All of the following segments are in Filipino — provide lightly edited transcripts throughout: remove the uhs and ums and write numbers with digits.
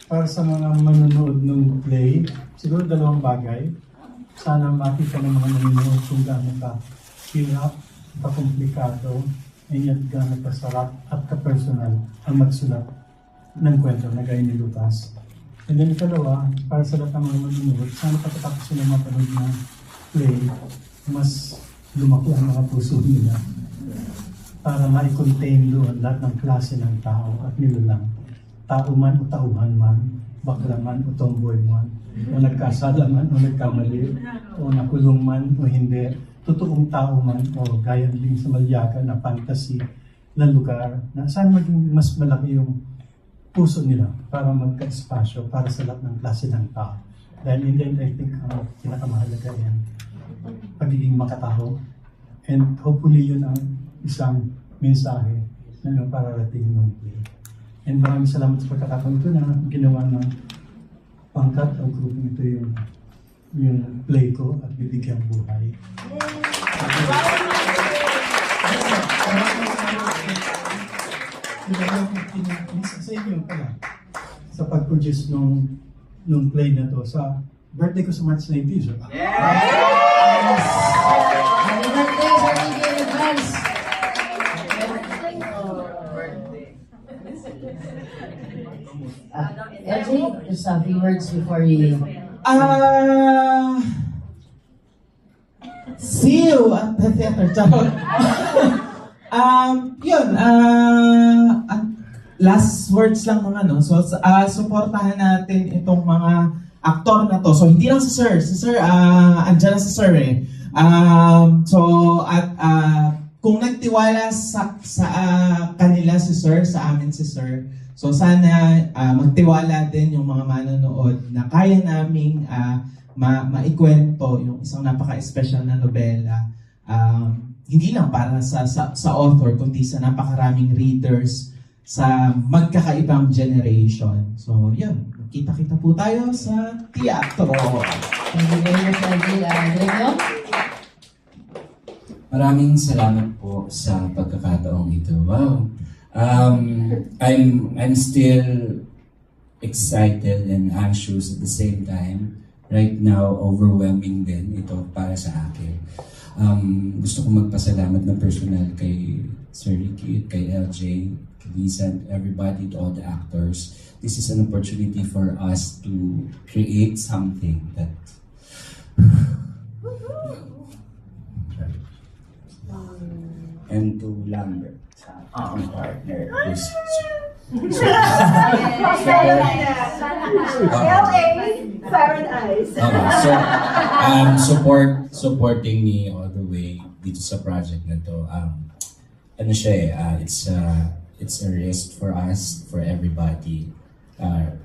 para sa mga manonood ng play, siguro dalawang bagay. Sana makita ng mga nanonood kung gaano ka hirap, kakomplikado, at gaano kasarap at ka-personal ang magsulat ng kwento na gaya ni Lucas. And then ikalawa, para sa lahat ng mga manonood, sana pagkatapos sila mapanood ng play, mas lumaki ang mga puso nila para ma-contain doon lahat ng klase ng tao at nilalang. Tao man o tauhan man, bakla man o tomboy man, o nagkasala man o nagkamali, o nakulong man o hindi, totoong tao man o gaya din sa Malyaga na fantasy na lugar, na saan maging mas malaki yung puso nila para magka-espasyo para sa lahat ng klase ng tao. Dahil in the end, I think ang pinakamahalaga yan, pagiging makatao. And hopefully yun ang isang mensahe na pararating ng play. And maraming salamat sa pagkakataon ito na ginawa ng pangkat o grupo ito yung play ko at bibigyang buhay. Sa inyo pala, sa pag-produce nung play na to, sa birthday ko sa March 19, so. Yes! Happy birthday sa TV in advance! LJ, just a few words before you... See you at the theater. Yun, last words lang mga no. So, supportahan natin itong mga aktor na to. So, hindi lang si Sir. Si Sir, andyan na si Sir eh. Kung nagtiwala sa kanila si Sir, sa amin si Sir, so sana magtiwala din yung mga manonood na kaya naming maikwento yung isang napaka-special na nobela. Hindi lang para sa author, kundi sa napakaraming readers sa magkakaibang generation. So, yun. Kita-kita po tayo sa teatro. Thank you very much, LJ. Grego? Maraming salamat po sa pagkakataong ito. Wow. I'm still excited and anxious at the same time. Right now, overwhelming din ito para sa akin. Gusto ko magpasalamat ng personal kay Sir Ricky, kay LJ, kay Lisa, and everybody, to all the actors. This is an opportunity for us to create something that and to Lambert, aking partner, who's supporting me all the way dito sa project na to. Ano siya eh, it's a risk for us, for everybody,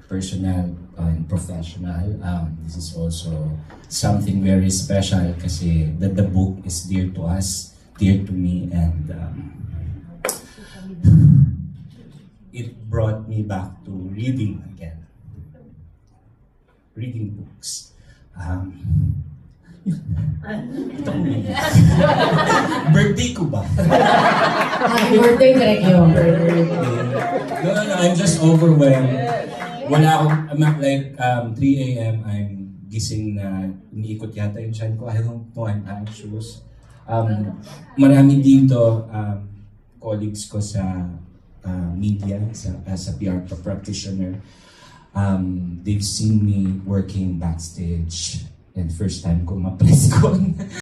personal and professional. This is also something very special kasi that the book is dear to us, dear to me, and it brought me back to reading again. Reading books. Birthday ko ba? Happy birthday, Grego. No, I'm just overwhelmed. Wala akong, like, 3 a.m. I'm gising na iniikot yata yung tiyan ko. I don't know, I'm anxious. Marami dito, colleagues ko sa media, as a PR practitioner, they've seen me working backstage and first time ko ma-press con.